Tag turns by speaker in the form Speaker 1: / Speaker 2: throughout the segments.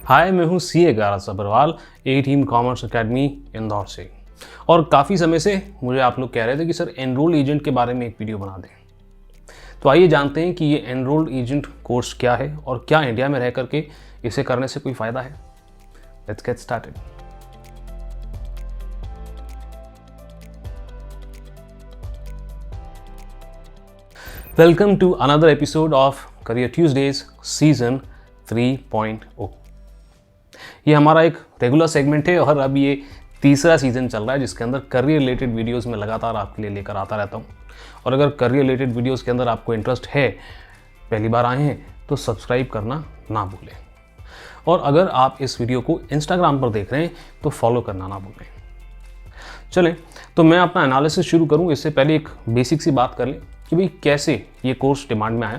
Speaker 1: हाय, मैं हूँ सीए गारद सब्रवाल, ए team commerce academy Indore से। और काफ़ी समय से मुझे आप लोग कह रहे थे कि सर एनरोल एजेंट के बारे में एक वीडियो बना दें। तो आइए जानते हैं कि ये एनरोल एजेंट कोर्स क्या है और क्या इंडिया में रह करके इसे करने से कोई फ़ायदा है। Let's get started. Welcome to another episode of career Tuesdays season 3.0। ये हमारा एक रेगुलर सेगमेंट है और अब ये तीसरा सीज़न चल रहा है जिसके अंदर करियर रिलेटेड वीडियोस में लगातार आपके लिए लेकर आता रहता हूँ। और अगर करियर रिलेटेड वीडियोस के अंदर आपको इंटरेस्ट है, पहली बार आए हैं, तो सब्सक्राइब करना ना भूलें। और अगर आप इस वीडियो को इंस्टाग्राम पर देख रहे हैं तो फॉलो करना ना भूलें। चलें, तो मैं अपना एनालिसिस शुरू करूँ इससे पहले एक बेसिक सी बात कर लें कि भाई कैसे ये कोर्स डिमांड में आया।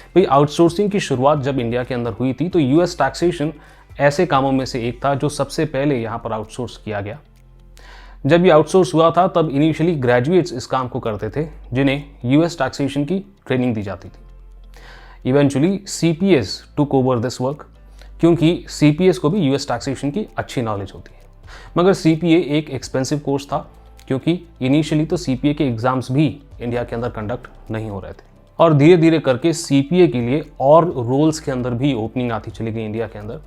Speaker 1: भाई आउटसोर्सिंग की शुरुआत जब इंडिया के अंदर हुई थी तो यूएस टैक्सेशन ऐसे कामों में से एक था जो सबसे पहले यहाँ पर आउटसोर्स किया गया। जब ये आउटसोर्स हुआ था तब इनिशियली ग्रेजुएट्स इस काम को करते थे जिन्हें यूएस टैक्सेशन की ट्रेनिंग दी जाती थी। Eventually CPS took over this work क्योंकि सीपीएस को भी यूएस टैक्सेशन की अच्छी नॉलेज होती है। मगर सीपीए एक एक्सपेंसिव कोर्स था क्योंकि इनिशियली तो सीपीए के एग्ज़ाम्स भी इंडिया के अंदर कंडक्ट नहीं हो रहे थे। और धीरे धीरे करके सीपीए के लिए और रोल्स के अंदर भी ओपनिंग आती चली गई इंडिया के अंदर।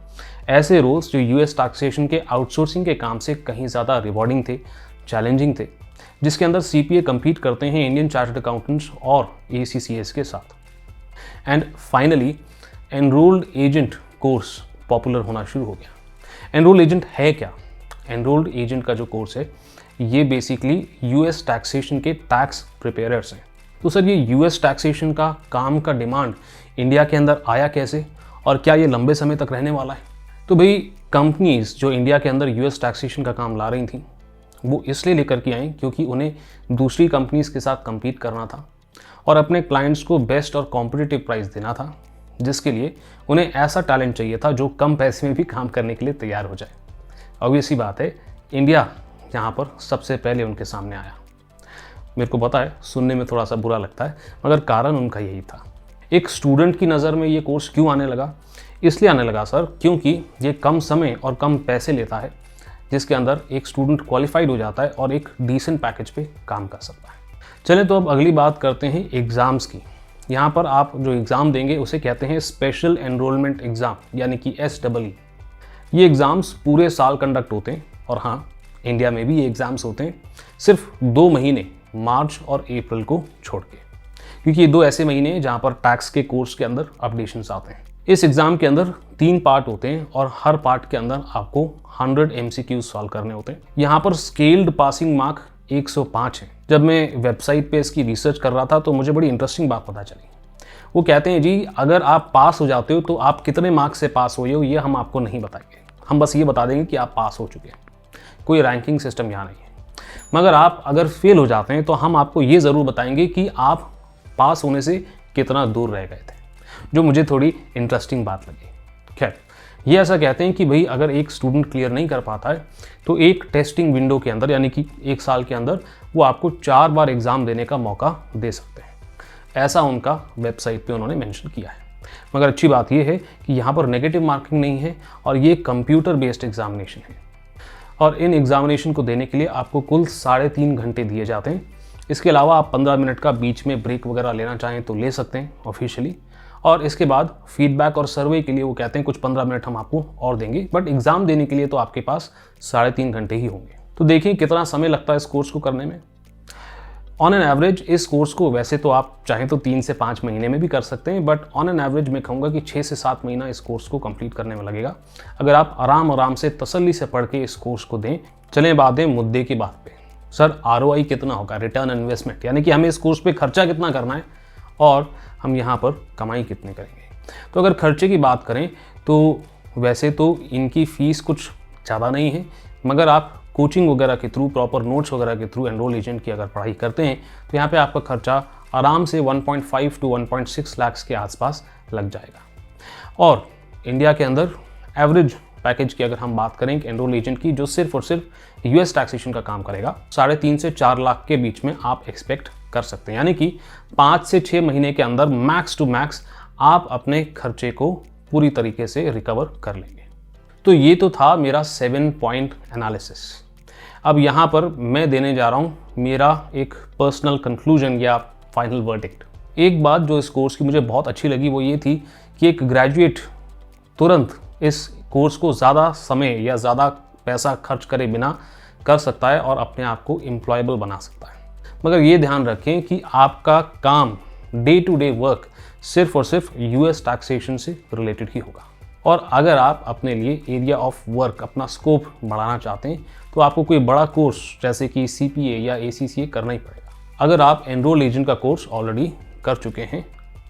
Speaker 1: ऐसे रोल्स जो यूएस टैक्सेशन के आउटसोर्सिंग के काम से कहीं ज़्यादा रिवॉर्डिंग थे, चैलेंजिंग थे, जिसके अंदर सीपीए कम्पीट करते हैं इंडियन चार्टर्ड अकाउंटेंट्स और एसीसीएस के साथ। And finally enrolled agent course popular होना शुरू हो गया। एनरोल्ड एजेंट है क्या? एनरोल्ड एजेंट का जो कोर्स है ये बेसिकली यूएस टैक्सेशन के टैक्स प्रिपेयरर्स हैं। तो सर ये यूएस टैक्सेशन का काम का डिमांड इंडिया के अंदर आया कैसे और क्या ये लंबे समय तक रहने वाला है? तो भाई कंपनीज जो इंडिया के अंदर यूएस टैक्सेशन का काम ला रही थी वो इसलिए लेकर के आई क्योंकि उन्हें दूसरी कंपनीज के साथ कम्पीट करना था और अपने क्लाइंट्स को बेस्ट और कॉम्पिटिटिव प्राइस देना था, जिसके लिए उन्हें ऐसा टैलेंट चाहिए था जो कम पैसे में भी काम करने के लिए तैयार हो जाए। ऑब्वियस सी बात है, इंडिया यहाँ पर सबसे पहले उनके सामने आया। मेरे को पता है सुनने में थोड़ा सा बुरा लगता है मगर कारण उनका यही था। एक स्टूडेंट की नज़र में ये कोर्स क्यों आने लगा? इसलिए आने लगा सर क्योंकि ये कम समय और कम पैसे लेता है, जिसके अंदर एक स्टूडेंट क्वालिफाइड हो जाता है और एक डिसेंट पैकेज पे काम कर सकता है। चलें, तो अब अगली बात करते हैं एग्ज़ाम्स की। यहाँ पर आप जो एग्ज़ाम देंगे उसे कहते हैं स्पेशल एनरोलमेंट एग्ज़ाम यानी कि SEE। ये एग्ज़ाम्स पूरे साल कंडक्ट होते हैं और हाँ, इंडिया में भी ये एग्ज़ाम्स होते हैं सिर्फ 2 महीने, मार्च और अप्रैल को छोड़ के, क्योंकि ये 2 ऐसे महीने हैं जहाँ पर टैक्स के कोर्स के अंदर अपडेशंस आते हैं। इस एग्ज़ाम के अंदर 3 पार्ट होते हैं और हर पार्ट के अंदर आपको 100 MCQs सॉल्व करने होते हैं। यहाँ पर स्केल्ड पासिंग मार्क 105 है। जब मैं वेबसाइट पे इसकी रिसर्च कर रहा था तो मुझे बड़ी इंटरेस्टिंग बात पता चली। वो कहते हैं जी अगर आप पास हो जाते हो तो आप कितने मार्क्स से पास हुए हो ये हम आपको नहीं बताएंगे, हम बस ये बता देंगे कि आप पास हो चुके हैं। कोई रैंकिंग सिस्टम यहाँ नहीं है। मगर आप अगर फेल हो जाते हैं तो हम आपको ये ज़रूर बताएंगे कि आप पास होने से कितना दूर रह गए थे, जो मुझे थोड़ी इंटरेस्टिंग बात लगी। खैर, ये ऐसा कहते हैं कि भाई अगर एक स्टूडेंट क्लियर नहीं कर पाता है तो एक टेस्टिंग विंडो के अंदर यानी कि 1 साल के अंदर वो आपको 4 बार एग्ज़ाम देने का मौका दे सकते हैं। ऐसा उनका वेबसाइट पे उन्होंने मेंशन किया है। मगर अच्छी बात यह है कि यहाँ पर नेगेटिव मार्किंग नहीं है और ये कंप्यूटर बेस्ड एग्जामिनेशन है और इन एग्जामिनेशन को देने के लिए आपको कुल 3.5 घंटे दिए जाते हैं। इसके अलावा आप 15 मिनट का बीच में ब्रेक वगैरह लेना चाहें तो ले सकते हैं ऑफिशियली, और इसके बाद फीडबैक और सर्वे के लिए वो कहते हैं कुछ 15 मिनट हम आपको और देंगे, बट एग्ज़ाम देने के लिए तो आपके पास 3.5 घंटे ही होंगे। तो देखिए कितना समय लगता है इस कोर्स को करने में। ऑन एन एवरेज इस कोर्स को वैसे तो आप चाहें तो 3 से 5 महीने में भी कर सकते हैं, बट ऑन एन एवरेज मैं कहूँगा कि 6 से 7 महीना इस कोर्स को कंप्लीट करने में लगेगा अगर आप आराम से तसल्ली से पढ़ के इस कोर्स को दें। चलें बात है मुद्दे की बात पे। सर ROI कितना होगा, रिटर्न ऑन इन्वेस्टमेंट, यानी कि हमें इस कोर्स पे खर्चा कितना करना है और हम यहाँ पर कमाई कितनी करेंगे। तो अगर खर्चे की बात करें तो वैसे तो इनकी फ़ीस कुछ ज़्यादा नहीं है, मगर आप कोचिंग वगैरह के थ्रू, प्रॉपर नोट्स वगैरह के थ्रू एनरोल एजेंट की अगर पढ़ाई करते हैं तो यहाँ पे आपका खर्चा आराम से 1.5 to 1.6 लाख के आसपास लग जाएगा। और इंडिया के अंदर एवरेज पैकेज की अगर हम बात करें एनरोल एजेंट की, जो सिर्फ और सिर्फ यूएस टैक्सेशन का काम करेगा, 3.5 से 4 लाख के बीच में आप एक्सपेक्ट कर सकते हैं। यानी कि 5 से 6 महीने के अंदर मैक्स टू मैक्स आप अपने खर्चे को पूरी तरीके से रिकवर कर लेंगे। तो ये तो था मेरा 7 पॉइंट एनालिसिस। अब यहाँ पर मैं देने जा रहा हूँ मेरा एक पर्सनल कंक्लूजन या फाइनल वर्डिक्ट। एक बात जो इस कोर्स की मुझे बहुत अच्छी लगी वो ये थी कि एक ग्रेजुएट तुरंत इस कोर्स को ज़्यादा समय या ज़्यादा पैसा खर्च करे बिना कर सकता है और अपने आप को एम्प्लॉयबल बना सकता है। मगर ये ध्यान रखें कि आपका काम डे टू डे वर्क सिर्फ और सिर्फ यूएस टैक्सेशन से रिलेटेड ही होगा। और अगर आप अपने लिए एरिया ऑफ वर्क, अपना स्कोप बढ़ाना चाहते हैं तो आपको कोई बड़ा कोर्स जैसे कि CPA या ACCA करना ही पड़ेगा। अगर आप एनरोल एजेंट का कोर्स ऑलरेडी कर चुके हैं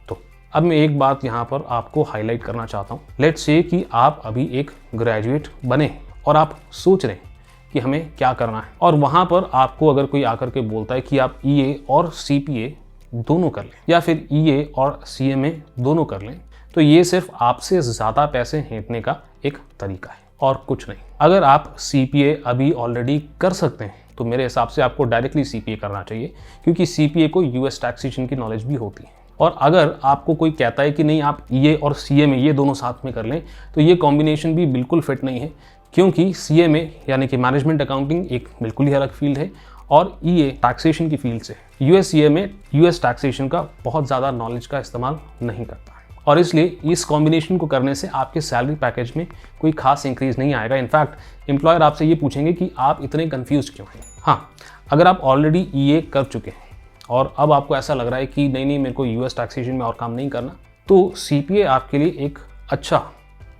Speaker 1: तो अब मैं एक बात यहाँ पर आपको हाईलाइट करना चाहता हूँ। लेट्स से कि आप अभी एक ग्रेजुएट बने और आप सोच रहे हैं कि हमें क्या करना है, और वहाँ पर आपको अगर कोई आकर के बोलता है कि आप EA और CPA दोनों कर लें या फिर EA और CMA दोनों कर लें, तो ये सिर्फ आपसे ज़्यादा पैसे हेंटने का एक तरीका है और कुछ नहीं। अगर आप CPA अभी ऑलरेडी कर सकते हैं तो मेरे हिसाब से आपको डायरेक्टली CPA करना चाहिए, क्योंकि CPA को US टैक्सेशन की नॉलेज भी होती है। और अगर आपको कोई कहता है कि नहीं आप EA और CMA ये दोनों साथ में कर लें, तो ये कॉम्बिनेशन भी बिल्कुल फिट नहीं है, क्योंकि CMA यानी कि मैनेजमेंट अकाउंटिंग एक बिल्कुल ही अलग फील्ड है और EA टैक्सेशन की फील्ड से। US CMA US टैक्सेशन का बहुत ज़्यादा नॉलेज का इस्तेमाल नहीं करता है, और इसलिए इस कॉम्बिनेशन को करने से आपके सैलरी पैकेज में कोई खास इंक्रीज नहीं आएगा। इनफैक्ट एम्प्लॉयर आपसे ये पूछेंगे कि आप इतने कंफ्यूज क्यों हैं। हाँ, अगर आप ऑलरेडी EA कर चुके हैं और अब आपको ऐसा लग रहा है कि नहीं मेरे को US टैक्सेशन में और काम नहीं करना, तो CPA आपके लिए एक अच्छा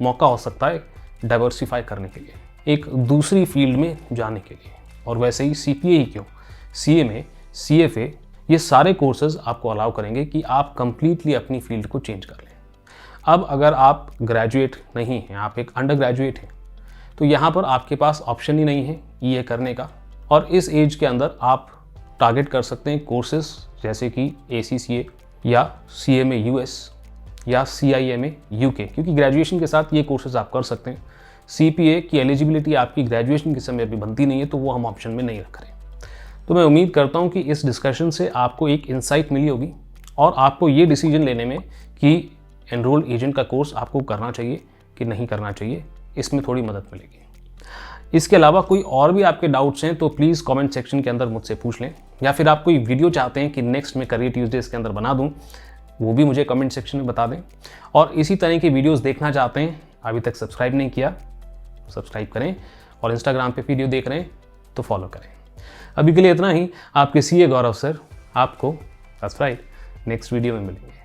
Speaker 1: मौका हो सकता है डाइवर्सिफाई करने के लिए, एक दूसरी फील्ड में जाने के लिए। और वैसे ही CPA ही क्यों, CMA, CFA ये सारे कोर्सेज आपको अलाउ करेंगे कि आप कंप्लीटली अपनी फील्ड को चेंज कर लें। अब अगर आप ग्रेजुएट नहीं हैं, आप एक अंडर ग्रेजुएट हैं, तो यहाँ पर आपके पास ऑप्शन ही नहीं है EA करने का, और इस एज के अंदर आप टारगेट कर सकते हैं कोर्सेज जैसे कि ACCA या CMA US या CIMA UK, क्योंकि ग्रेजुएशन के साथ ये कोर्सेज आप कर सकते हैं। CPA की एलिजिबिलिटी आपकी ग्रेजुएशन के समय अभी बनती नहीं है, तो वो हम ऑप्शन में नहीं रख रहे। तो मैं उम्मीद करता हूँ कि इस डिस्कशन से आपको एक इंसाइट मिली होगी और आपको ये डिसीजन लेने में कि एनरोल एजेंट का कोर्स आपको करना चाहिए कि नहीं करना चाहिए, इसमें थोड़ी मदद मिलेगी। इसके अलावा कोई और भी आपके डाउट्स हैं तो प्लीज़ कमेंट सेक्शन के अंदर मुझसे पूछ लें, या फिर आप कोई वीडियो चाहते हैं कि नेक्स्ट मैं करियर ट्यूजडेज के अंदर बना दूं, वो भी मुझे कमेंट सेक्शन में बता दें। और इसी तरह के वीडियोस देखना चाहते हैं, अभी तक सब्सक्राइब नहीं किया, सब्सक्राइब करें, और इंस्टाग्राम पे वीडियो देख रहे हैं तो फॉलो करें। अभी के लिए इतना ही। आपके CA गौरव सर आपको सब्सक्राइब नेक्स्ट वीडियो में मिलेंगे।